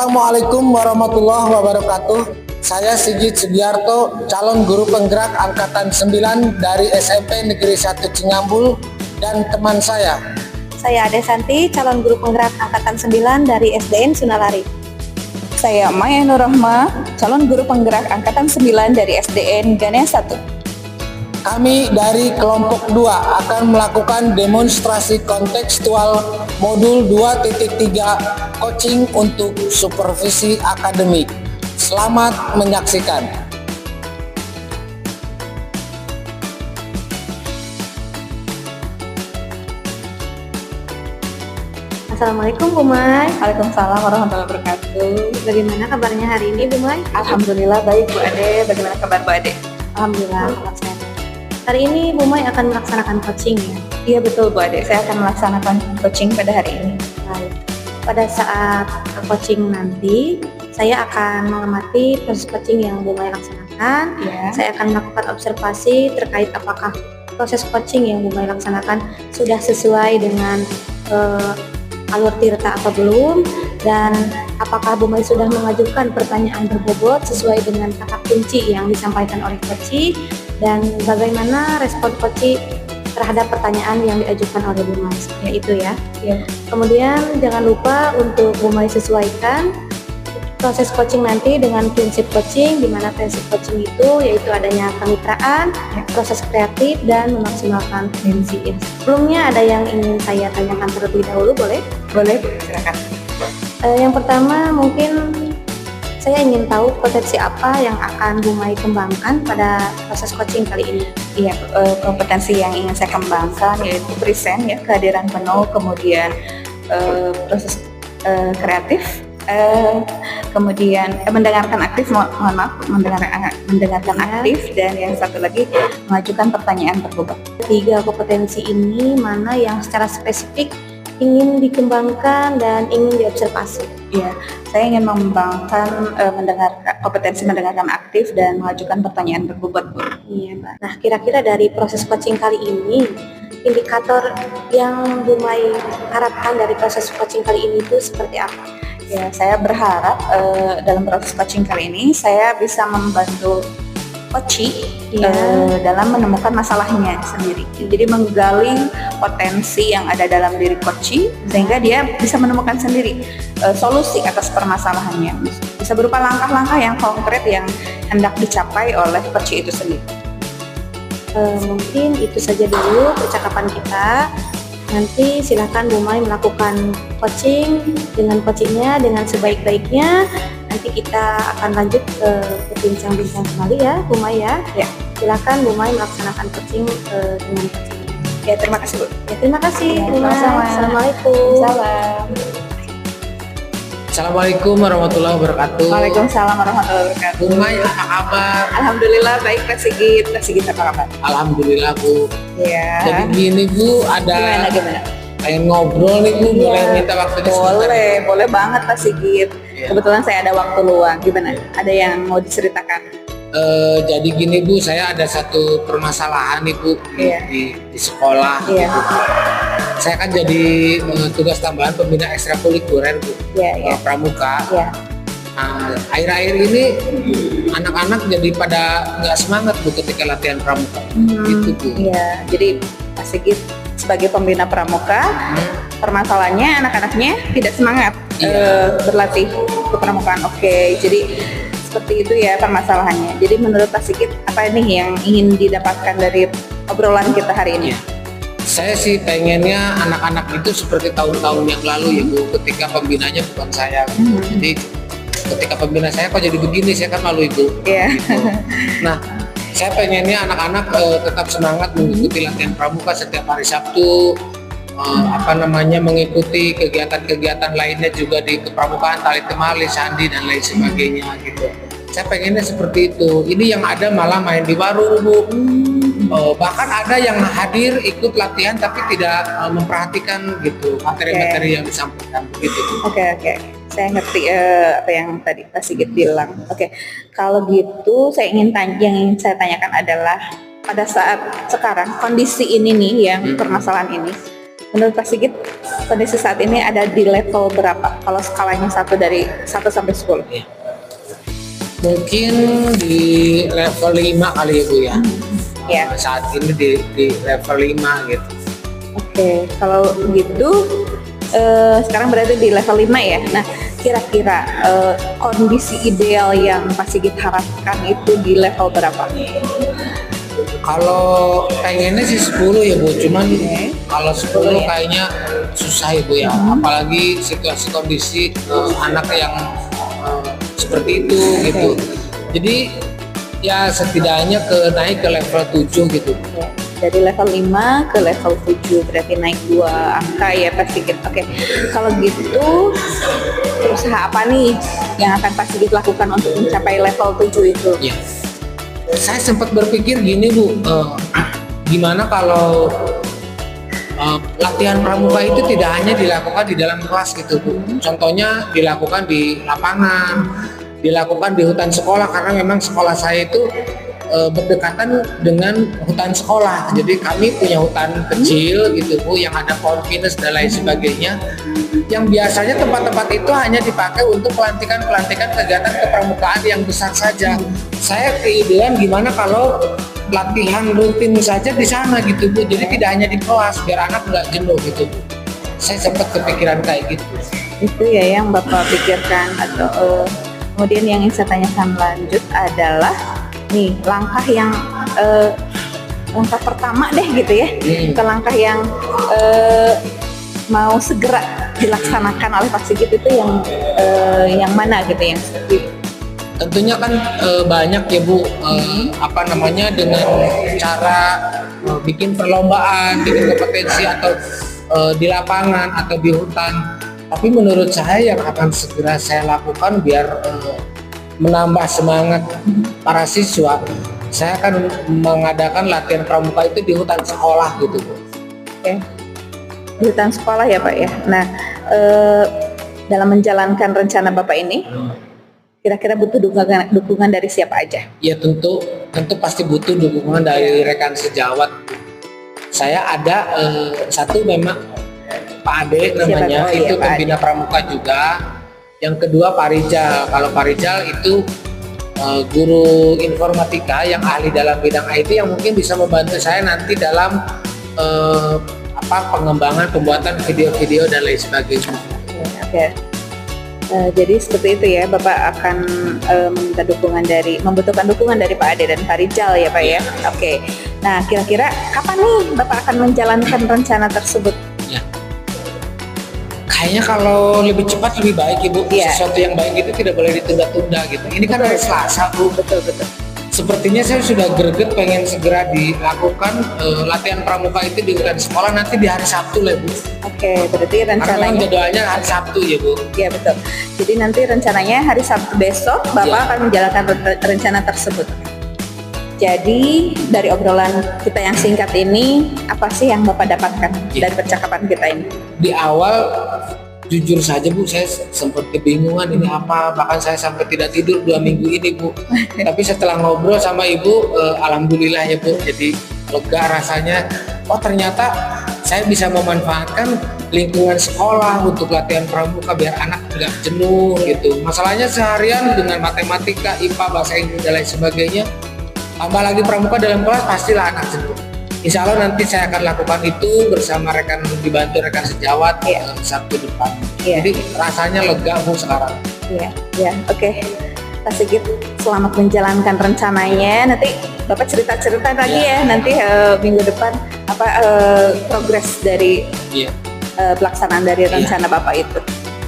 Assalamualaikum warahmatullahi wabarakatuh. Saya Sigit Sugiarto, calon guru penggerak Angkatan 9 dari SMP Negeri 1 Cingambul, dan teman saya. Saya Ade Santi, calon guru penggerak Angkatan 9 dari SDN Sunalari. Saya Maya Nur Rahma, calon guru penggerak Angkatan 9 dari SDN Ganea 1. Kami dari kelompok 2 akan melakukan demonstrasi kontekstual modul 2.3 coaching untuk supervisi akademik. Selamat menyaksikan. Assalamualaikum Bu Mai. Waalaikumsalam warahmatullahi wabarakatuh. Bagaimana kabarnya hari ini Bu Mai? Alhamdulillah baik Bu Ade. Bagaimana kabar Bu Ade? Alhamdulillah kabar sehat. Hari ini Bu Mai akan melaksanakan coaching ya? Iya betul Bu Ade, saya akan melaksanakan coaching pada hari ini. Baik. Pada saat coaching nanti, saya akan mengamati proses coaching yang Bu Mai laksanakan. Ya. Saya akan melakukan observasi terkait apakah proses coaching yang Bu Mai laksanakan sudah sesuai dengan alur tirta atau belum, dan apakah Bu Mai sudah mengajukan pertanyaan berbobot sesuai dengan kata kunci yang disampaikan oleh coach, dan bagaimana respon coach terhadap pertanyaan yang diajukan oleh Bu Mai, seperti itu ya. Kemudian jangan lupa untuk Bu Mai sesuaikan proses coaching nanti dengan prinsip coaching, di mana prinsip coaching itu yaitu adanya kemitraan, proses kreatif, dan memaksimalkan potensi. Sebelumnya ada yang ingin saya tanyakan terlebih dahulu, boleh? Boleh Bu, silakan. Yang pertama mungkin saya ingin tahu potensi apa yang akan Bu Mai kembangkan pada proses coaching kali ini. Iya, kompetensi yang ingin saya kembangkan yaitu present ya, kehadiran penuh, kemudian proses kreatif, kemudian mendengarkan aktif, mohon maaf, mendengarkan aktif, dan yang satu lagi mengajukan pertanyaan berbobot. Tiga kompetensi ini mana yang secara spesifik ingin dikembangkan dan ingin diobservasi? Iya, saya ingin mengembangkan kompetensi mendengarkan aktif dan mengajukan pertanyaan berbobot, Bu. Iya, Mbak. Nah, kira-kira dari proses coaching kali ini, indikator yang Bu Mai harapkan dari proses coaching kali ini itu seperti apa? Ya, saya berharap dalam proses coaching kali ini saya bisa membantu coach dalam menemukan masalahnya sendiri. Jadi menggali potensi yang ada dalam diri coach sehingga dia bisa menemukan sendiri solusi atas permasalahannya. Bisa berupa langkah-langkah yang konkret yang hendak dicapai oleh coach itu sendiri. Mungkin itu saja dulu percakapan kita. Nanti silakan Bu Mai melakukan coaching dengan coachingnya dengan sebaik-baiknya. Nanti kita akan lanjut ke bincang-bincang kembali ya Bu Mai ya. Ya. Silakan Bu Mai melaksanakan coaching dengan coaching. Ya, terima kasih Bu. Ya, terima kasih Ya, Bu Mai. sama-sama. Assalamualaikum. Salam. Assalamualaikum warahmatullahi wabarakatuh. Waalaikumsalam warahmatullahi wabarakatuh. Bu Mai, apa kabar? Alhamdulillah baik Pak Sigit. Pak Sigit apa kabar? Alhamdulillah Bu. Ya. Jadi gini Bu, ada Gimana? pengen ngobrol nih Bu, boleh minta waktunya sebentar? Boleh banget Pak Sigit. Iya. Kebetulan saya ada waktu luang. Gimana? Ada yang mau diceritakan? Jadi gini Bu, saya ada satu permasalahan nih Bu Iya. di sekolah. Iya. Gitu. Saya kan jadi tugas tambahan pembina ekstrakurikuler Bu, Iya. pramuka. Ya. Nah, akhir-akhir ini anak-anak jadi pada nggak semangat Bu ketika latihan pramuka. Gitu Bu. Iya. Jadi Pak Sigit sebagai pembina pramuka, permasalahannya anak-anaknya tidak semangat berlatih kepramukaan. Oke. Jadi seperti itu ya permasalahannya. Jadi menurut Pak Sigit apa nih yang ingin didapatkan dari obrolan kita hari ini? Iya. Saya sih pengennya anak-anak itu seperti tahun-tahun yang lalu ya Bu, ketika pembinanya bukan saya. Jadi ketika pembina saya kok jadi begini, saya kan malu Ibu. Iya. Gitu. Nah, saya pengennya anak-anak tetap semangat mengikuti latihan pramuka setiap hari Sabtu. Mengikuti kegiatan-kegiatan lainnya juga di kepramukaan, tali temali, sandi, dan lain sebagainya gitu. Saya pengennya seperti itu. Ini yang ada malah main di warung Bu. Bahkan ada yang hadir ikut latihan tapi tidak memperhatikan gitu materi-materi yang disampaikan begitu. Oke. Saya ngerti apa yang tadi Pak Sigit bilang. Oke. Kalau gitu yang ingin saya tanyakan adalah pada saat sekarang kondisi ini nih yang permasalahan ini, Menurut Pak Sigit, kondisi saat ini ada di level berapa? Kalau skalanya dari 1 sampai 10. Ya. Mungkin di level 5 kali ya Bu ya. Ya. Saat ini di level 5 gitu. Oke, kalau gitu sekarang berada di level 5 ya. Nah, kira-kira kondisi ideal yang Pak Sigit harapkan itu di level berapa? Kalau pengennya sih 10 ya Bu, cuman kalau 10 kayaknya susah ya Bu ya. Apalagi situasi kondisi anak yang seperti itu gitu. Jadi ya setidaknya naik ke level 7 gitu. Ya, dari level 5 ke level 7 berarti naik 2 angka ya Pak Sigit. Oke, kalau gitu usaha apa nih yang akan Pak Sigit lakukan untuk mencapai level 7 itu? Ya. Saya sempat berpikir gini Bu, gimana kalau latihan pramuka itu tidak hanya dilakukan di dalam kelas gitu Bu. Contohnya dilakukan di lapangan, dilakukan di hutan sekolah, karena memang sekolah saya itu berdekatan dengan hutan sekolah. Jadi kami punya hutan kecil gitu Bu, yang ada pohon pinus dan lain sebagainya. Yang biasanya tempat-tempat itu hanya dipakai untuk pelantikan kegiatan kepramukaan yang besar saja. Saya keidean gimana kalau latihan rutin saja di sana gitu Bu. Jadi tidak hanya di kelas, biar anak nggak jenuh gitu Bu. Saya sempat kepikiran kayak gitu. Itu ya yang Bapak pikirkan. Atau kemudian yang ingin saya tanyakan lanjut adalah nih langkah pertama deh gitu ya, ke langkah yang mau segera dilaksanakan oleh Pak Sigit itu yang mana gitu, yang seperti Tentunya kan banyak ya Bu, dengan cara bikin perlombaan, bikin kompetensi atau di lapangan atau di hutan. Tapi menurut saya yang akan segera saya lakukan biar menambah semangat para siswa, saya akan mengadakan latihan pramuka itu di hutan sekolah gitu Bu. Oke. Di hutan sekolah ya Pak ya. Nah, dalam menjalankan rencana Bapak ini, kira-kira butuh dukungan dari siapa aja? Ya tentu pasti butuh dukungan dari rekan sejawat. Saya ada satu memang Pak Ade namanya, itu pembina pramuka juga. Yang kedua Pak Rijal. Kalau Pak Rijal itu guru informatika yang ahli dalam bidang IT, yang mungkin bisa membantu saya nanti dalam pengembangan pembuatan video-video dan lain sebagainya. Oke. Jadi seperti itu ya, Bapak akan membutuhkan dukungan dari Pak Ade dan Pak Rijal ya Pak ya. Oke. Nah, kira-kira kapan nih Bapak akan menjalankan rencana tersebut? Ya. Kayaknya kalau lebih cepat lebih baik Ibu. Ya. Sesuatu yang baik itu tidak boleh ditunda-tunda gitu. Ini kan hari Selasa Bu. Betul. Sepertinya saya sudah greget pengen segera dilakukan latihan pramuka itu di hutan sekolah nanti di hari Sabtu lah Bu. Oke, berarti Karena rencananya jadwalnya hari Sabtu ya Bu. Iya betul. Jadi nanti rencananya hari Sabtu besok Bapak akan menjalankan rencana tersebut. Jadi dari obrolan kita yang singkat ini, apa sih yang Bapak dapatkan dari percakapan kita ini? Di awal jujur saja Bu, saya sempat kebingungan ini apa, bahkan saya sampai tidak tidur 2 minggu ini Bu. Tapi setelah ngobrol sama Ibu, alhamdulillah ya Bu, jadi lega rasanya. Oh ternyata saya bisa memanfaatkan lingkungan sekolah untuk latihan pramuka biar anak tidak jenuh gitu. Masalahnya seharian dengan matematika, IPA, bahasa Inggris dan lain sebagainya, tambah lagi pramuka dalam kelas, pastilah anak jenuh. Insya Allah nanti saya akan lakukan itu bersama dibantu rekan sejawat Sabtu depan. Jadi rasanya lega Bu sekarang. Iya, oke. Pak Sigit, selamat menjalankan rencananya. Nanti Bapak cerita-cerita lagi ya nanti minggu depan progres dari pelaksanaan dari rencana Bapak itu.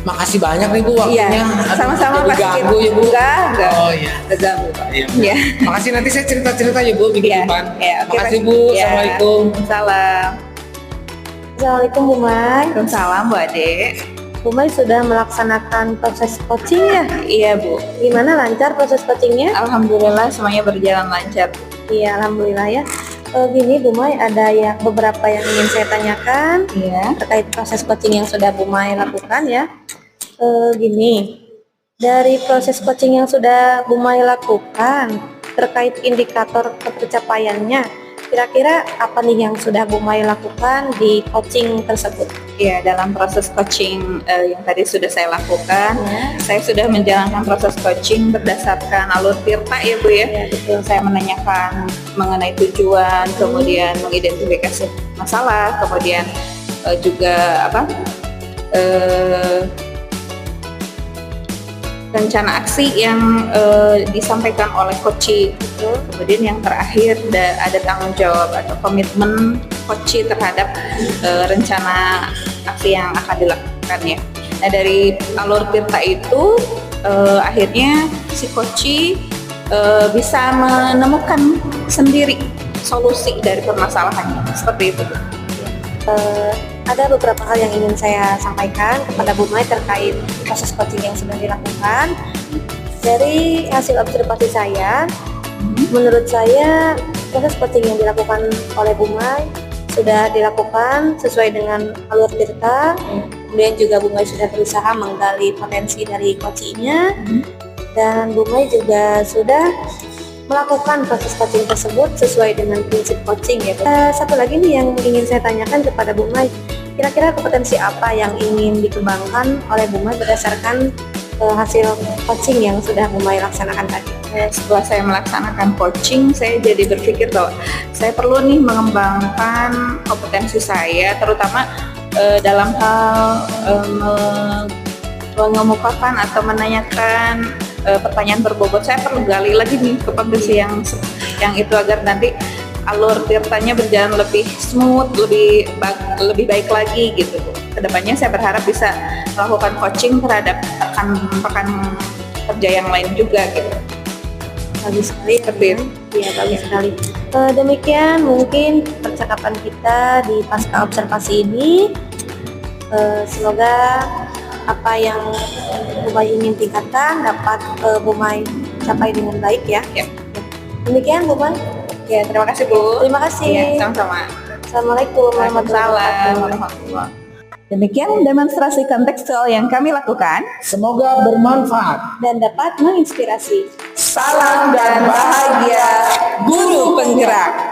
Makasih banyak nih Bu waktunya. Iya, sama-sama Pak Sigit. Ganggu ya Bu. Enggak. Oh iya. Ganggu Pak. Iya. Makasih, nanti saya cerita-cerita ya Bu minggu depan. Oke, Makasih Bu. Assalamualaikum. Salam. Assalamualaikum Bu Mai. Waalaikumsalam Bu Ade. Bu Mai sudah melaksanakan proses coaching ya? Iya Bu. Gimana, lancar proses coachingnya? Alhamdulillah semuanya berjalan lancar. Iya, alhamdulillah ya. Gini Bu Mai, ada beberapa yang ingin saya tanyakan terkait proses coaching yang sudah Bu Mai lakukan ya. Gini, dari proses coaching yang sudah Bu Mai lakukan terkait indikator ketercapaiannya, Kira-kira apa nih yang sudah Bu Mai lakukan di coaching tersebut? Ya, dalam proses coaching yang tadi sudah saya lakukan, Ya. saya sudah menjalankan proses coaching berdasarkan alur tirta ya Bu ya. Ya, betul. Saya menanyakan mengenai tujuan, kemudian mengidentifikasi masalah, kemudian juga rencana aksi yang disampaikan oleh coaching. Kemudian yang terakhir ada tanggung jawab atau komitmen coaching terhadap rencana aksi yang akan dilakukan ya. Nah dari alur tirta itu akhirnya si coaching bisa menemukan sendiri solusi dari permasalahannya seperti itu. Ada beberapa hal yang ingin saya sampaikan kepada Bu Mai terkait proses coaching yang sudah dilakukan. Dari hasil observasi saya, menurut saya proses coaching yang dilakukan oleh Bu Mai sudah dilakukan sesuai dengan alur tirta. Kemudian juga Bu Mai sudah berusaha menggali potensi dari coachingnya, dan Bu Mai juga sudah melakukan proses coaching tersebut sesuai dengan prinsip coaching ya. Satu lagi nih yang ingin saya tanyakan kepada Bu Mai, kira-kira kompetensi apa yang ingin dikembangkan oleh Bu Mai berdasarkan hasil coaching yang sudah Bu Mai laksanakan tadi? Setelah saya melaksanakan coaching, saya jadi berpikir bahwa saya perlu nih mengembangkan kompetensi saya, terutama dalam hal mengemukakan atau menanyakan pertanyaan berbobot. Saya perlu gali lagi nih kompetensi yang itu agar nanti alur tirtanya berjalan lebih smooth, lebih baik lagi gitu. Kedepannya saya berharap bisa melakukan coaching terhadap rekan-rekan kerja yang lain juga gitu. Bagus sekali, Seperti itu. Iya, bagus sekali. Demikian mungkin percakapan kita di pasca observasi ini. Semoga apa yang Bu Mai ingin tingkatkan dapat Bu Mai capai dengan baik ya. Ya. Demikian Bu Mai. Ya, terima kasih Bu. Terima kasih. Ya, sama-sama. Assalamualaikum warahmatullahi wabarakatuh. Demikian demonstrasi kontekstual yang kami lakukan. Semoga bermanfaat. Dan dapat menginspirasi. Salam dan bahagia, guru penggerak.